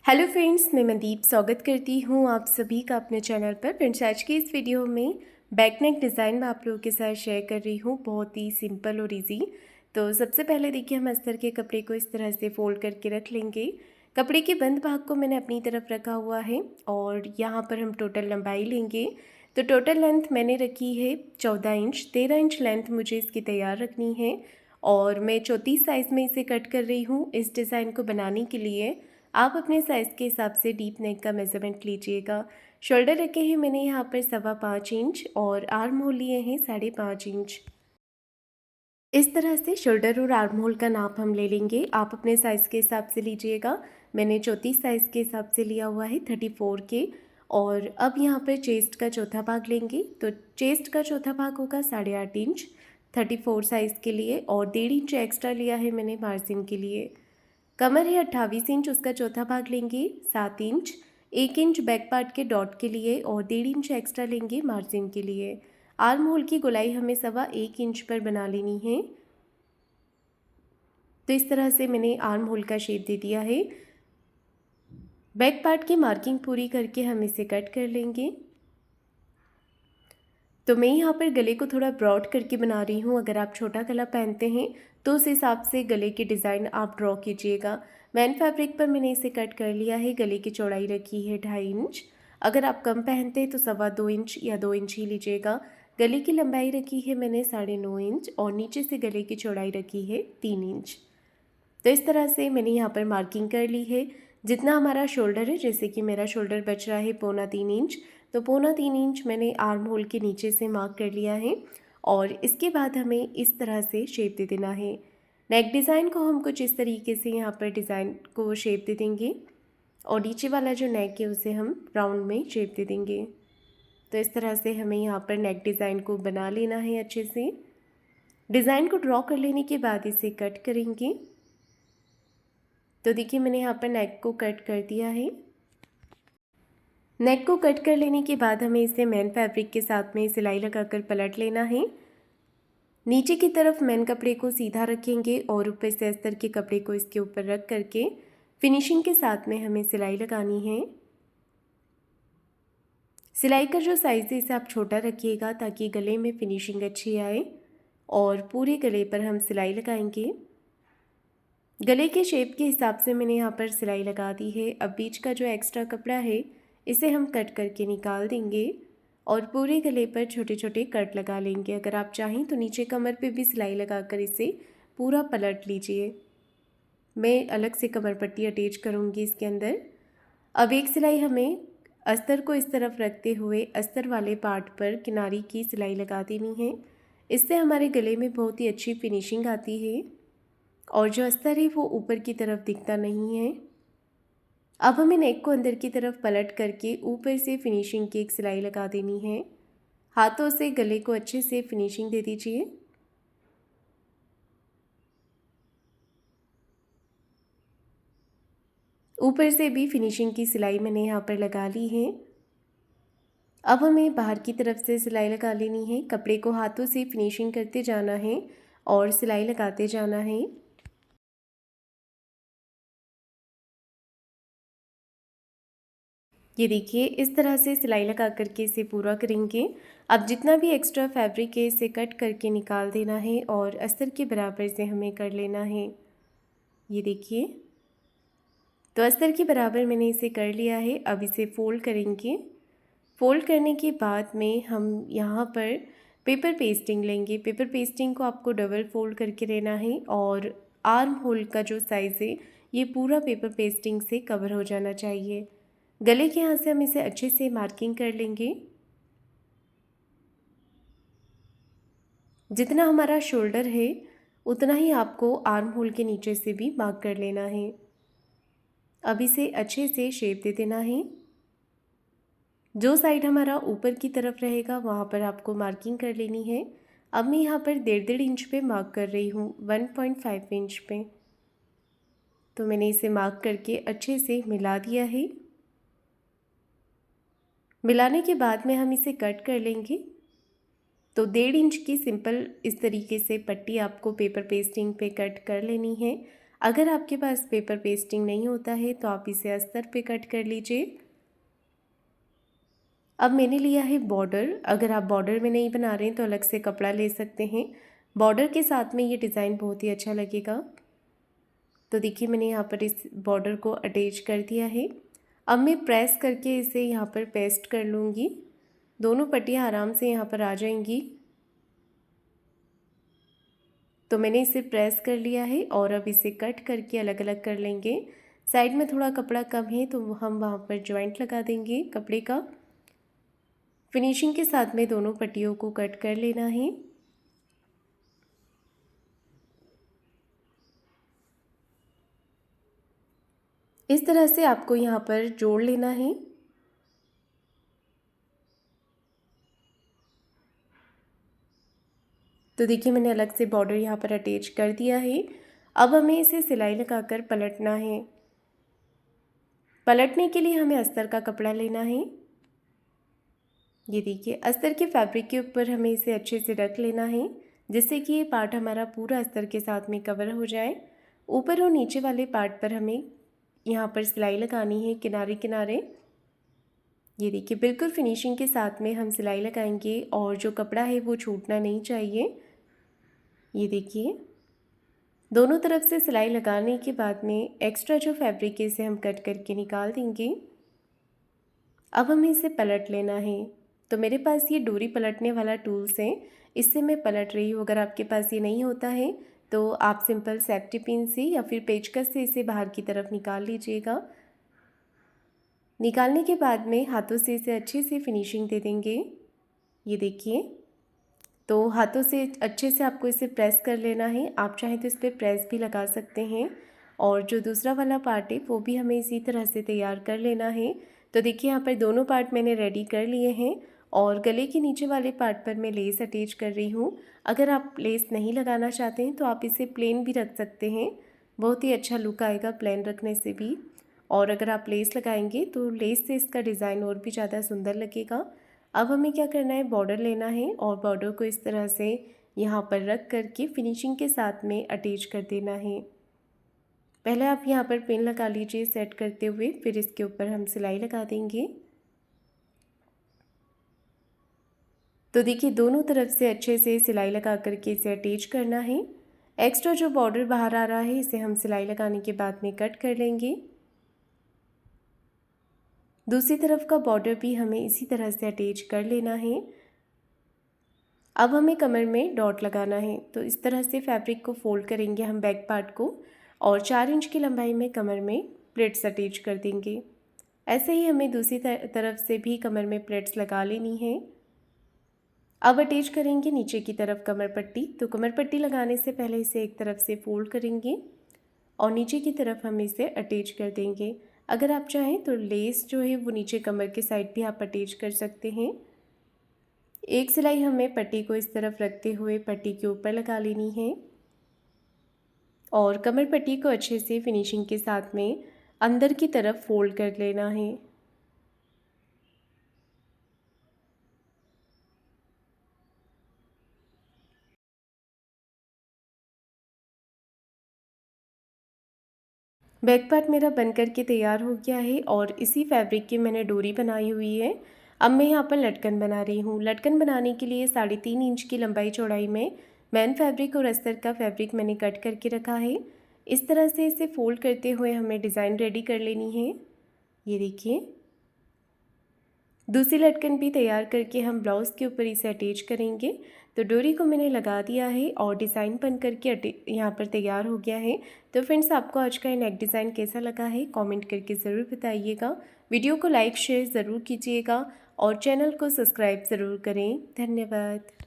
Hello friends, मैं मनदीप स्वागत करती हूँ आप सभी का अपने चैनल पर। फ्रेंड्स, आज की इस वीडियो में बैक नेक डिज़ाइन मैं आप लोगों के साथ शेयर कर रही हूँ, बहुत ही सिंपल और इजी। तो सबसे पहले देखिए, हम अस्तर के कपड़े को इस तरह से फोल्ड करके रख लेंगे। कपड़े के बंद भाग को मैंने अपनी तरफ रखा हुआ है और यहाँ पर हम टोटल लंबाई लेंगे। तो टोटल लेंथ मैंने रखी है 14 इंच। 13 इंच लेंथ मुझे इसकी तैयार रखनी है और मैं 34 साइज़ में इसे कट कर रही हूँ। इस डिज़ाइन को बनाने के लिए आप अपने साइज़ के हिसाब से डीप नेक का मेज़रमेंट लीजिएगा। शोल्डर रखे हैं मैंने यहाँ पर 5.25 इंच और आर्म होल लिए हैं 5.5 इंच। इस तरह से शोल्डर और आर्म होल का नाप हम ले लेंगे। आप अपने साइज़ के हिसाब से लीजिएगा। मैंने 34 साइज़ के हिसाब से लिया हुआ है 34 के। और अब यहाँ पर चेस्ट का चौथा भाग लेंगे। तो चेस्ट का चौथा भाग होगा 8.5 इंच 34 साइज़ के लिए और 1.5 इंच एक्स्ट्रा लिया है मैंने मार्जिन के लिए। कमर है 28 इंच, उसका चौथा भाग लेंगे 7 इंच। 1 इंच बैक पार्ट के डॉट के लिए और 1.5 इंच एक्स्ट्रा लेंगे मार्जिन के लिए। आर्म होल की गोलाई हमें 1.25 इंच पर बना लेनी है। तो इस तरह से मैंने आर्म होल का शेप दे दिया है। बैक पार्ट की मार्किंग पूरी करके हम इसे कट कर लेंगे। तो मैं यहाँ पर गले को थोड़ा ब्रॉड करके बना रही हूँ। अगर आप छोटा गला पहनते हैं तो उस हिसाब से गले की डिज़ाइन आप ड्रॉ कीजिएगा। मैन फैब्रिक पर मैंने इसे कट कर लिया है। गले की चौड़ाई रखी है 2.5 इंच। अगर आप कम पहनते हैं तो 2.25 इंच या 2 इंच ही लीजिएगा। गले की लंबाई रखी है मैंने 9.5 इंच और नीचे से गले की चौड़ाई रखी है 3 इंच। तो इस तरह से मैंने यहाँ पर मार्किंग कर ली है। जितना हमारा शोल्डर है, जैसे कि मेरा शोल्डर बच रहा है 2.25 इंच, तो 2.25 इंच मैंने आर्म होल के नीचे से मार्क कर लिया है। और इसके बाद हमें इस तरह से शेप दे देना है। नेक डिज़ाइन को हम कुछ इस तरीके से यहाँ पर डिज़ाइन को शेप दे देंगे और नीचे वाला जो नेक है उसे हम राउंड में शेप दे देंगे। तो इस तरह से हमें यहाँ पर नेक डिज़ाइन को बना लेना है अच्छे से। डिज़ाइन को ड्रॉ कर लेने के बाद इसे कट करेंगे। तो देखिए, मैंने यहाँ पर नेक को कट कर दिया है। नेक को कट कर लेने के बाद हमें इसे मैन फैब्रिक के साथ में सिलाई लगाकर पलट लेना है। नीचे की तरफ मैन कपड़े को सीधा रखेंगे और ऊपर से अस्तर के कपड़े को इसके ऊपर रख करके फिनिशिंग के साथ में हमें सिलाई लगानी है। सिलाई का जो साइज़ है इसे आप छोटा रखिएगा ताकि गले में फिनिशिंग अच्छी आए और पूरे गले पर हम सिलाई लगाएंगे। गले के शेप के हिसाब से मैंने यहाँ पर सिलाई लगा दी है। अब बीच का जो एक्स्ट्रा कपड़ा है इसे हम कट करके निकाल देंगे और पूरे गले पर छोटे छोटे कट लगा लेंगे। अगर आप चाहें तो नीचे कमर पे भी सिलाई लगाकर इसे पूरा पलट लीजिए। मैं अलग से कमर पट्टी अटैच करूँगी इसके अंदर। अब एक सिलाई हमें अस्तर को इस तरफ रखते हुए अस्तर वाले पार्ट पर किनारी की सिलाई लगा देनी है। इससे हमारे गले में बहुत ही अच्छी फिनिशिंग आती है और जो अस्तर है वो ऊपर की तरफ दिखता नहीं है। अब हमें नेक को अंदर की तरफ पलट करके ऊपर से फिनिशिंग की एक सिलाई लगा देनी है। हाथों से गले को अच्छे से फिनिशिंग दे दीजिए। ऊपर से भी फिनिशिंग की सिलाई मैंने यहाँ पर लगा ली है। अब हमें बाहर की तरफ से सिलाई लगा लेनी है। कपड़े को हाथों से फिनिशिंग करते जाना है और सिलाई लगाते जाना है। ये देखिए, इस तरह से सिलाई लगा करके इसे पूरा करेंगे। अब जितना भी एक्स्ट्रा फैब्रिक है इसे कट करके निकाल देना है और अस्तर के बराबर से हमें कर लेना है। ये देखिए, तो अस्तर के बराबर मैंने इसे कर लिया है। अब इसे फोल्ड करेंगे। फोल्ड करने के बाद में हम यहाँ पर पेपर पेस्टिंग लेंगे। पेपर पेस्टिंग को आपको डबल फोल्ड करके लेना है और आर्म होल का जो साइज़ है ये पूरा पेपर पेस्टिंग से कवर हो जाना चाहिए। गले के यहाँ से हम इसे अच्छे से मार्किंग कर लेंगे। जितना हमारा शोल्डर है उतना ही आपको आर्म होल के नीचे से भी मार्क कर लेना है। अब इसे अच्छे से शेप दे देना है। जो साइड हमारा ऊपर की तरफ रहेगा वहाँ पर आपको मार्किंग कर लेनी है। अब मैं यहाँ पर 1.5 इंच पे मार्क कर रही हूँ, 1.5 इंच पे। तो मैंने इसे मार्क करके अच्छे से मिला दिया है। मिलाने के बाद में हम इसे कट कर लेंगे। तो 1.5 इंच की सिंपल इस तरीके से पट्टी आपको पेपर पेस्टिंग पे कट कर लेनी है। अगर आपके पास पेपर पेस्टिंग नहीं होता है तो आप इसे अस्तर पे कट कर लीजिए। अब मैंने लिया है बॉर्डर। अगर आप बॉर्डर में नहीं बना रहे हैं तो अलग से कपड़ा ले सकते हैं। बॉर्डर के साथ में ये डिज़ाइन बहुत ही अच्छा लगेगा। तो देखिए मैंने यहाँ पर इस बॉर्डर को अटैच कर दिया है। अब मैं प्रेस करके इसे यहाँ पर पेस्ट कर लूँगी। दोनों पट्टियाँ आराम से यहाँ पर आ जाएंगी। तो मैंने इसे प्रेस कर लिया है और अब इसे कट करके अलग अलग कर लेंगे। साइड में थोड़ा कपड़ा कम है तो हम वहाँ पर जॉइंट लगा देंगे कपड़े का। फिनिशिंग के साथ में दोनों पट्टियों को कट कर लेना है। इस तरह से आपको यहाँ पर जोड़ लेना है। तो देखिए मैंने अलग से बॉर्डर यहाँ पर अटैच कर दिया है। अब हमें इसे सिलाई लगाकर पलटना है। पलटने के लिए हमें अस्तर का कपड़ा लेना है। ये देखिए अस्तर के फैब्रिक के ऊपर हमें इसे अच्छे से रख लेना है, जिससे कि ये पार्ट हमारा पूरा अस्तर के साथ में कवर हो जाए। ऊपर और नीचे वाले पार्ट पर हमें यहाँ पर सिलाई लगानी है किनारे किनारे। ये देखिए बिल्कुल फिनिशिंग के साथ में हम सिलाई लगाएंगे और जो कपड़ा है वो छूटना नहीं चाहिए। ये देखिए दोनों तरफ से सिलाई लगाने के बाद में एक्स्ट्रा जो फैब्रिक है इसे हम कट करके निकाल देंगे। अब हमें इसे पलट लेना है। तो मेरे पास ये डोरी पलटने वाला टूल्स है, इससे मैं पलट रही हूँ। अगर आपके पास ये नहीं होता है तो आप सिंपल सेफ्टी पिन से या फिर पेचकस से इसे बाहर की तरफ निकाल लीजिएगा। निकालने के बाद में हाथों से इसे अच्छे से फिनिशिंग दे देंगे। ये देखिए तो हाथों से अच्छे से आपको इसे प्रेस कर लेना है। आप चाहें तो इस पर प्रेस भी लगा सकते हैं। और जो दूसरा वाला पार्ट है वो भी हमें इसी तरह से तैयार कर लेना है। तो देखिए यहाँ पर दोनों पार्ट मैंने रेडी कर लिए हैं और गले के नीचे वाले पार्ट पर मैं लेस अटैच कर रही हूँ। अगर आप लेस नहीं लगाना चाहते हैं तो आप इसे प्लेन भी रख सकते हैं, बहुत ही अच्छा लुक आएगा प्लेन रखने से भी। और अगर आप लेस लगाएंगे तो लेस से इसका डिज़ाइन और भी ज़्यादा सुंदर लगेगा। अब हमें क्या करना है, बॉर्डर लेना है और बॉर्डर को इस तरह से यहाँ पर रख करके फिनिशिंग के साथ में अटैच कर देना है। पहले आप यहाँ पर पिन लगा लीजिए सेट करते हुए, फिर इसके ऊपर हम सिलाई लगा देंगे। तो देखिए दोनों तरफ से अच्छे से सिलाई लगा करके इसे अटैच करना है। एक्स्ट्रा जो बॉर्डर बाहर आ रहा है इसे हम सिलाई लगाने के बाद में कट कर लेंगे। दूसरी तरफ का बॉर्डर भी हमें इसी तरह से अटैच कर लेना है। अब हमें कमर में डॉट लगाना है। तो इस तरह से फैब्रिक को फोल्ड करेंगे हम बैक पार्ट को और 4 इंच की लंबाई में कमर में प्लेट्स अटैच कर देंगे। ऐसे ही हमें दूसरी तरफ से भी कमर में प्लेट्स लगा लेनी है। अब अटैच करेंगे नीचे की तरफ कमर पट्टी। तो कमर पट्टी लगाने से पहले इसे एक तरफ से फोल्ड करेंगे और नीचे की तरफ हम इसे अटैच कर देंगे। अगर आप चाहें तो लेस जो है वो नीचे कमर के साइड भी आप अटैच कर सकते हैं। एक सिलाई हमें पट्टी को इस तरफ रखते हुए पट्टी के ऊपर लगा लेनी है और कमर पट्टी को अच्छे से फिनिशिंग के साथ में अंदर की तरफ फोल्ड कर लेना है। बैक पार्ट मेरा बन कर के तैयार हो गया है और इसी फैब्रिक की मैंने डोरी बनाई हुई है। अब मैं यहाँ पर लटकन बना रही हूँ। लटकन बनाने के लिए 3.5 इंच की लंबाई चौड़ाई में मैन फैब्रिक और अस्तर का फैब्रिक मैंने कट करके रखा है। इस तरह से इसे फोल्ड करते हुए हमें डिज़ाइन रेडी कर लेनी है। ये देखिए दूसरी लटकन भी तैयार करके हम ब्लाउज़ के ऊपर इसे अटैच करेंगे। तो डोरी को मैंने लगा दिया है और डिज़ाइन बन करके यहाँ पर तैयार हो गया है। तो फ्रेंड्स आपको आज का ये नेक डिज़ाइन कैसा लगा है कमेंट करके ज़रूर बताइएगा। वीडियो को लाइक शेयर ज़रूर कीजिएगा और चैनल को सब्सक्राइब ज़रूर करें। धन्यवाद।